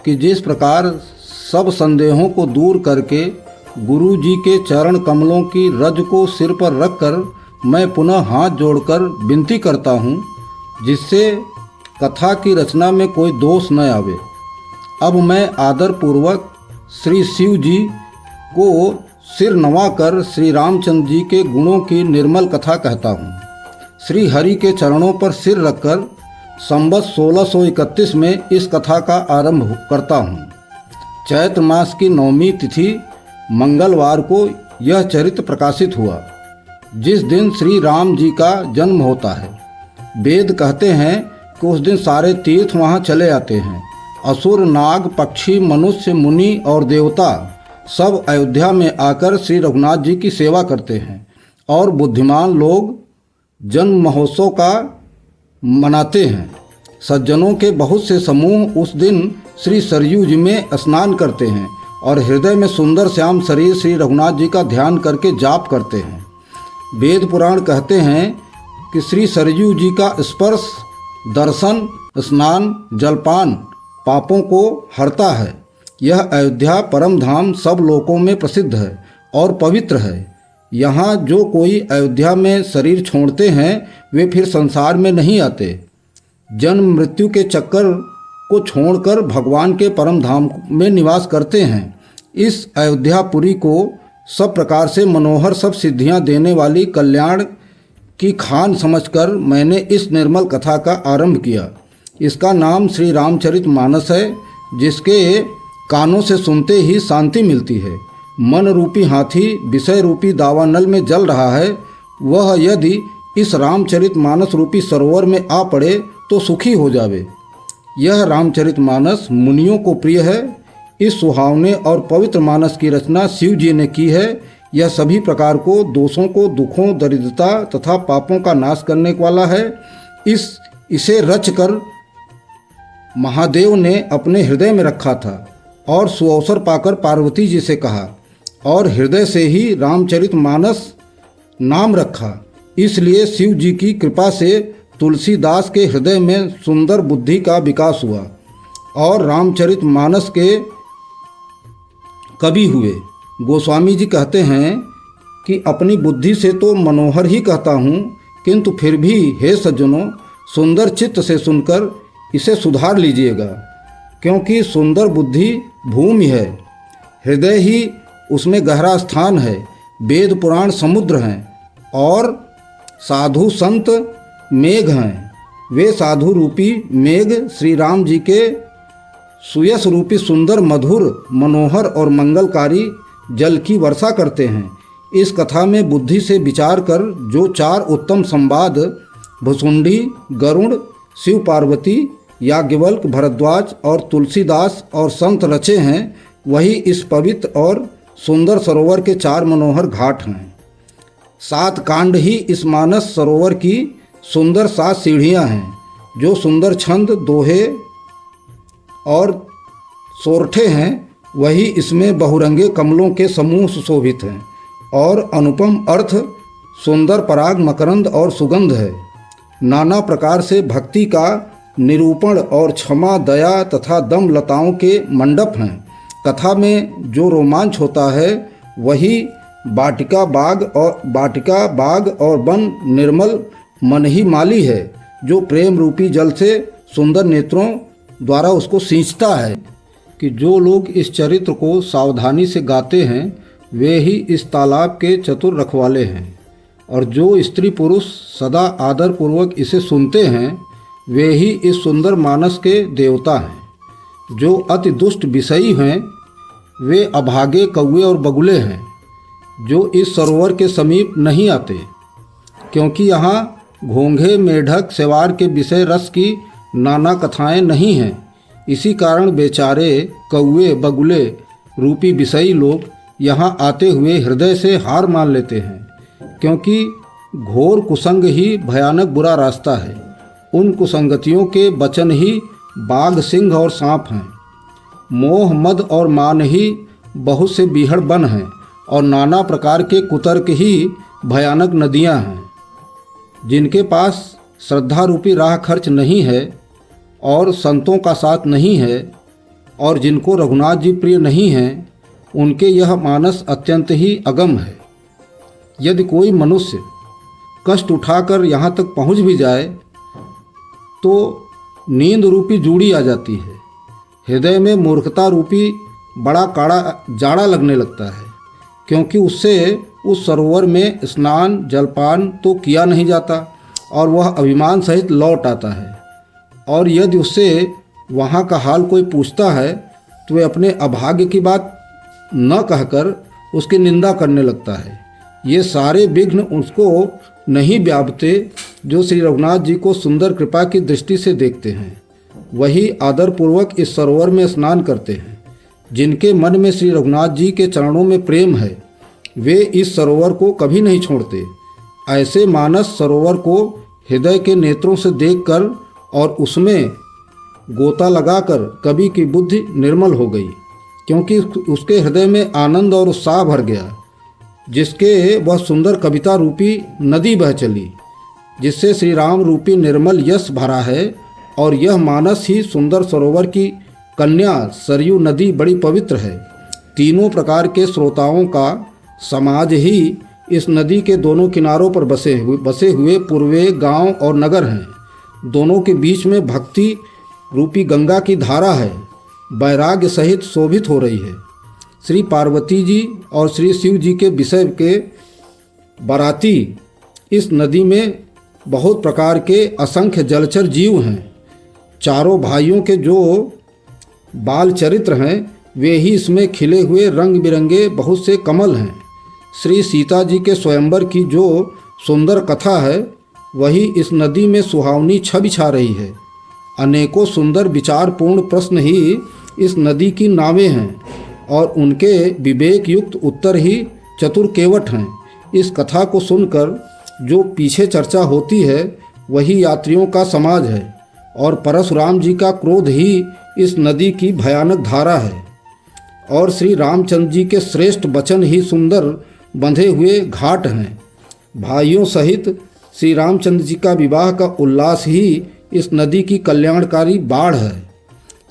कि जिस प्रकार सब संदेहों को दूर करके गुरु जी के चरण कमलों की रज को सिर पर रखकर मैं पुनः हाथ जोड़कर विनती करता हूँ, जिससे कथा की रचना में कोई दोष न आवे। अब मैं आदर पूर्वक श्री शिव जी को सिर नवाकर श्री रामचंद्र जी के गुणों की निर्मल कथा कहता हूँ। श्री हरि के चरणों पर सिर रखकर संवत 1631 में इस कथा का आरंभ करता हूँ। चैत्र मास की 9वीं तिथि मंगलवार को यह चरित्र प्रकाशित हुआ, जिस दिन श्री राम जी का जन्म होता है। वेद कहते हैं कि उस दिन सारे तीर्थ वहाँ चले आते हैं। असुर, नाग, पक्षी, मनुष्य, मुनि और देवता सब अयोध्या में आकर श्री रघुनाथ जी की सेवा करते हैं और बुद्धिमान लोग जन्म महोत्सव का मनाते हैं। सज्जनों के बहुत से समूह उस दिन श्री सरयू जी में स्नान करते हैं और हृदय में सुंदर श्याम शरीर श्री रघुनाथ जी का ध्यान करके जाप करते हैं। वेद पुराण कहते हैं कि श्री सरयू जी का स्पर्श, दर्शन, स्नान, जलपान पापों को हरता है। यह अयोध्या परम धाम सब लोकों में प्रसिद्ध है और पवित्र है। यहाँ जो कोई अयोध्या में शरीर छोड़ते हैं वे फिर संसार में नहीं आते। जन्म मृत्यु के चक्कर को छोड़कर भगवान के परम धाम में निवास करते हैं। इस अयोध्यापुरी को सब प्रकार से मनोहर, सब सिद्धियां देने वाली कल्याण की खान समझकर मैंने इस निर्मल कथा का आरंभ किया। इसका नाम श्री रामचरितमानस है, जिसके कानों से सुनते ही शांति मिलती है। मन रूपी हाथी विषय रूपी दावानल में जल रहा है, वह यदि इस रामचरितमानस रूपी सरोवर में आ पड़े तो सुखी हो जावे। यह रामचरितमानस मुनियों को प्रिय है। इस सुहावने और पवित्र मानस की रचना शिव जी ने की है। यह सभी प्रकार को दोषों को, दुखों, दरिद्रता तथा पापों का नाश करने वाला है। इसे रचकर महादेव ने अपने हृदय में रखा था और सुअवसर पाकर पार्वती जी से कहा और हृदय से ही रामचरितमानस नाम रखा। इसलिए शिव जी की कृपा से तुलसीदास के हृदय में सुंदर बुद्धि का विकास हुआ और रामचरितमानस के कवि हुए। गोस्वामी जी कहते हैं कि अपनी बुद्धि से तो मनोहर ही कहता हूँ, किंतु फिर भी हे सज्जनों, सुंदर चित्त से सुनकर इसे सुधार लीजिएगा, क्योंकि सुंदर बुद्धि भूमि है, हृदय ही उसमें गहरा स्थान है। वेद पुराण समुद्र हैं और साधु संत मेघ हैं। वे साधु रूपी मेघ श्री राम जी के सुयस रूपी सुंदर, मधुर, मनोहर और मंगलकारी जल की वर्षा करते हैं। इस कथा में बुद्धि से विचार कर जो 4 उत्तम संवाद भुसुंडी, गरुड़, शिव पार्वती, याज्ञवल्क, भरद्वाज और तुलसीदास और संत रचे हैं, वही इस पवित्र और सुंदर सरोवर के 4 मनोहर घाट हैं। 7 कांड ही इस मानस सरोवर की सुंदर 7 सीढ़ियाँ हैं, जो सुंदर छंद, दोहे और सोरठे हैं। वही इसमें बहुरंगे कमलों के समूह सुशोभित हैं और अनुपम अर्थ, सुंदर पराग, मकरंद और सुगंध है। नाना प्रकार से भक्ति का निरूपण और क्षमा, दया तथा दम लताओं के मंडप हैं। कथा में जो रोमांच होता है वही वाटिका बाग और वन निर्मल मन ही माली है, जो प्रेम रूपी जल से सुंदर नेत्रों द्वारा उसको सींचता है। कि जो लोग इस चरित्र को सावधानी से गाते हैं वे ही इस तालाब के चतुर रखवाले हैं, और जो स्त्री पुरुष सदा आदर पूर्वक इसे सुनते हैं वे ही इस सुंदर मानस के देवता हैं। जो अति दुष्ट विषयी हैं वे अभागे कौवे और बगुले हैं, जो इस सरोवर के समीप नहीं आते, क्योंकि यहाँ घोंघे, मेढक, सेवार के विषय रस की नाना कथाएं नहीं हैं। इसी कारण बेचारे कौवे बगुले रूपी विषयी लोग यहाँ आते हुए हृदय से हार मान लेते हैं, क्योंकि घोर कुसंग ही भयानक बुरा रास्ता है। उन कुसंगतियों के वचन ही बाघ, सिंह और सांप हैं। मोह, मद और मान ही बहुत से बीहड़ बन हैं और नाना प्रकार के कुतर्क ही भयानक नदियाँ हैं। जिनके पास श्रद्धा रूपी राह खर्च नहीं है और संतों का साथ नहीं है, और जिनको रघुनाथ जी प्रिय नहीं हैं उनके यह मानस अत्यंत ही अगम है। यदि कोई मनुष्य कष्ट उठाकर यहाँ तक पहुँच भी जाए तो नींद रूपी जूड़ी आ जाती है। हृदय में मूर्खता रूपी बड़ा काड़ा जाड़ा लगने लगता है, क्योंकि उससे उस सरोवर में स्नान जलपान तो किया नहीं जाता और वह अभिमान सहित लौट आता है। और यदि उससे वहाँ का हाल कोई पूछता है तो वे अपने अभाग्य की बात न कहकर उसकी निंदा करने लगता है। ये सारे विघ्न उसको नहीं व्यापते जो श्री रघुनाथ जी को सुंदर कृपा की दृष्टि से देखते हैं। वही आदरपूर्वक इस सरोवर में स्नान करते हैं। जिनके मन में श्री रघुनाथ जी के चरणों में प्रेम है वे इस सरोवर को कभी नहीं छोड़ते। ऐसे मानस सरोवर को हृदय के नेत्रों से देखकर और उसमें गोता लगाकर कवि की बुद्धि निर्मल हो गई, क्योंकि उसके हृदय में आनंद और उत्साह भर गया, जिसके वह सुंदर कविता रूपी नदी बह चली, जिससे श्री राम रूपी निर्मल यश भरा है। और यह मानस ही सुंदर सरोवर की कन्या सरयू नदी बड़ी पवित्र है। तीनों प्रकार के श्रोताओं का समाज ही इस नदी के दोनों किनारों पर बसे हुए पूर्वे गांव और नगर हैं। दोनों के बीच में भक्ति रूपी गंगा की धारा है, वैराग्य सहित शोभित हो रही है। श्री पार्वती जी और श्री शिव जी के विषय के बाराती इस नदी में बहुत प्रकार के असंख्य जलचर जीव हैं। चारों भाइयों के जो बाल चरित्र हैं वे ही इसमें खिले हुए रंग बिरंगे बहुत से कमल हैं। श्री सीता जी के स्वयंवर की जो सुंदर कथा है वही इस नदी में सुहावनी छवि छा रही है। अनेकों सुंदर विचारपूर्ण प्रश्न ही इस नदी की नावें हैं और उनके विवेक युक्त उत्तर ही चतुर केवट हैं। इस कथा को सुनकर जो पीछे चर्चा होती है वही यात्रियों का समाज है और परशुराम जी का क्रोध ही इस नदी की भयानक धारा है और श्री रामचंद्र जी के श्रेष्ठ वचन ही सुंदर बंधे हुए घाट हैं। भाइयों सहित श्री रामचंद्र जी का विवाह का उल्लास ही इस नदी की कल्याणकारी बाढ़ है।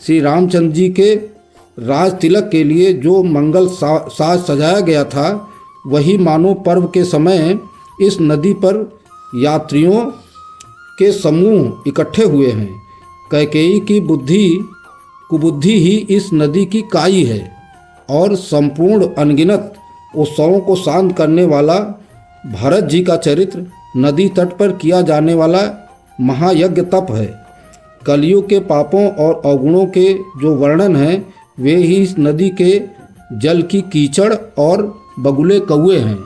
श्री रामचंद्र जी के राज तिलक के लिए जो मंगल साज सजाया गया था वही मानो पर्व के समय इस नदी पर यात्रियों के समूह इकट्ठे हुए हैं। कैकेयी की कुबुद्धि ही इस नदी की काई है और संपूर्ण अनगिनत उत्सवों को शांत करने वाला भरत जी का चरित्र नदी तट पर किया जाने वाला महायज्ञ तप है। कलियुग के पापों और अवगुणों के जो वर्णन हैं वे ही इस नदी के जल की कीचड़ और बगुले कौए हैं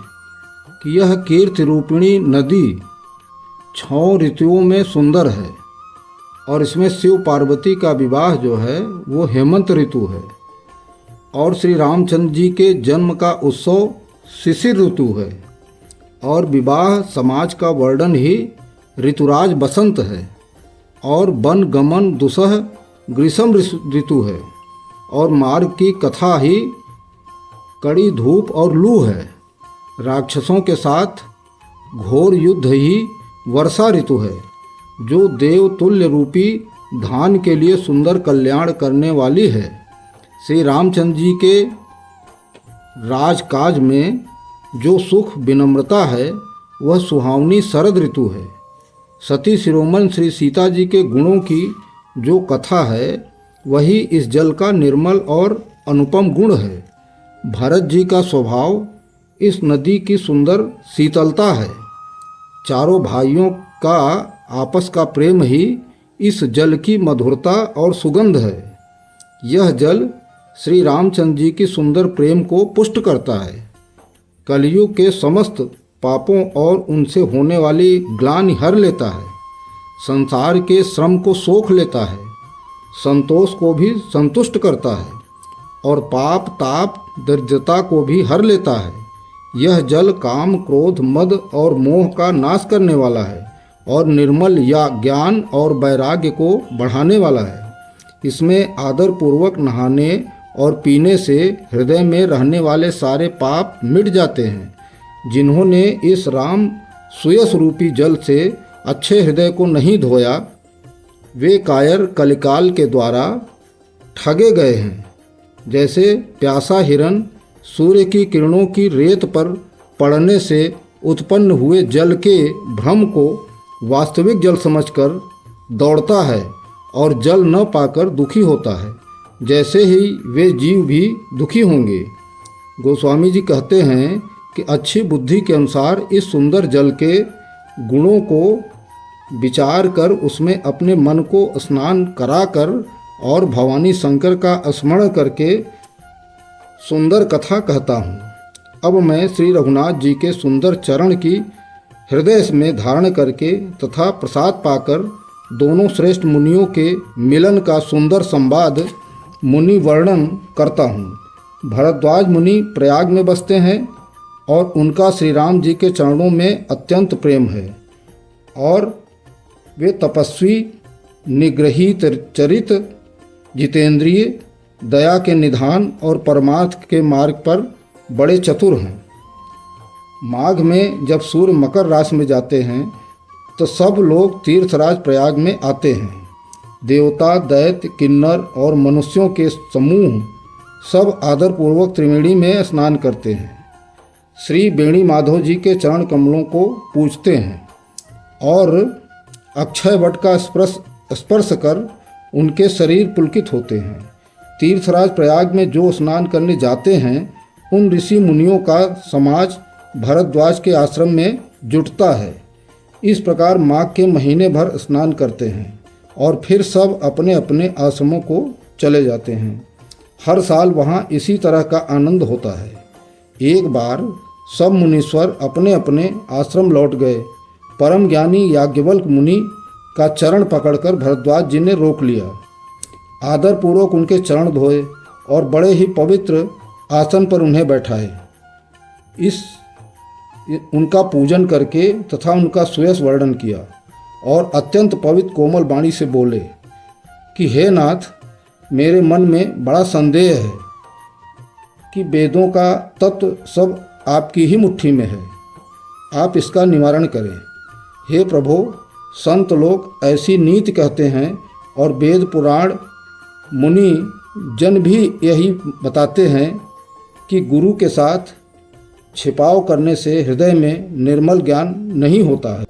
कि यह कीर्ति रूपिणी नदी 6 ऋतुओं में सुंदर है और इसमें शिव पार्वती का विवाह जो है वो हेमंत ऋतु है और श्री रामचंद्र जी के जन्म का उत्सव शिशिर ऋतु है और विवाह समाज का वर्णन ही ऋतुराज बसंत है और वन गमन दुसह ग्रीष्म ऋतु है और मार्ग की कथा ही कड़ी धूप और लू है। राक्षसों के साथ घोर युद्ध ही वर्षा ऋतु है जो देव तुल्य रूपी धान के लिए सुंदर कल्याण करने वाली है। श्री रामचंद्र जी के राजकाज में जो सुख विनम्रता है वह सुहावनी शरद ऋतु है। सती शिरोमणि श्री सीता जी के गुणों की जो कथा है वही इस जल का निर्मल और अनुपम गुण है। भरत जी का स्वभाव इस नदी की सुंदर शीतलता है। चारों भाइयों का आपस का प्रेम ही इस जल की मधुरता और सुगंध है। यह जल श्री रामचंद्र जी की सुंदर प्रेम को पुष्ट करता है। कलयुग के समस्त पापों और उनसे होने वाली ग्लानि हर लेता है। संसार के श्रम को सोख लेता है, संतोष को भी संतुष्ट करता है और पाप ताप दरिद्रता को भी हर लेता है। यह जल काम क्रोध मद और मोह का नाश करने वाला है और निर्मल या ज्ञान और वैराग्य को बढ़ाने वाला है। इसमें आदरपूर्वक नहाने और पीने से हृदय में रहने वाले सारे पाप मिट जाते हैं। जिन्होंने इस राम सुयस रूपी जल से अच्छे हृदय को नहीं धोया वे कायर कलिकाल के द्वारा ठगे गए हैं। जैसे प्यासा हिरन सूर्य की किरणों की रेत पर पड़ने से उत्पन्न हुए जल के भ्रम को वास्तविक जल समझकर दौड़ता है और जल न पाकर दुखी होता है, जैसे ही वे जीव भी दुखी होंगे। गोस्वामी जी कहते हैं कि अच्छी बुद्धि के अनुसार इस सुंदर जल के गुणों को विचार कर उसमें अपने मन को स्नान कराकर और भवानी शंकर का स्मरण करके सुंदर कथा कहता हूँ। अब मैं श्री रघुनाथ जी के सुंदर चरण की हृदय में धारण करके तथा प्रसाद पाकर दोनों श्रेष्ठ मुनियों के मिलन का सुंदर संवाद मुनि वर्णन करता हूँ। भरद्वाज मुनि प्रयाग में बसते हैं और उनका श्री राम जी के चरणों में अत्यंत प्रेम है और वे तपस्वी, निग्रही चरित, जितेंद्रिय, दया के निधान और परमार्थ के मार्ग पर बड़े चतुर हैं। माघ में जब सूर्य मकर राशि में जाते हैं तो सब लोग तीर्थराज प्रयाग में आते हैं। देवता, दैत्य, किन्नर और मनुष्यों के समूह सब आदरपूर्वक त्रिवेणी में स्नान करते हैं। श्री वेणी माधव जी के चरण कमलों को पूजते हैं और अक्षय वट का स्पर्श कर उनके शरीर पुलकित होते हैं। तीर्थराज प्रयाग में जो स्नान करने जाते हैं उन ऋषि मुनियों का समाज भरद्वाज के आश्रम में जुटता है। इस प्रकार माघ के महीने भर स्नान करते हैं और फिर सब अपने अपने आश्रमों को चले जाते हैं। हर साल वहाँ इसी तरह का आनंद होता है। एक बार सब मुनीश्वर अपने अपने आश्रम लौट गए। परम ज्ञानी याज्ञवल्क्य मुनि का चरण पकड़कर भरद्वाज जी ने रोक लिया, आदरपूर्वक उनके चरण धोए और बड़े ही पवित्र आसन पर उन्हें बैठाए। उनका पूजन करके तथा उनका सुयश वर्णन किया और अत्यंत पवित्र कोमल वाणी से बोले कि हे नाथ, मेरे मन में बड़ा संदेह है कि वेदों का तत्व सब आपकी ही मुट्ठी में है, आप इसका निवारण करें। हे प्रभो, संत लोग ऐसी नीति कहते हैं और वेद पुराण मुनि जन भी यही बताते हैं कि गुरु के साथ छिपाव करने से हृदय में निर्मल ज्ञान नहीं होता है।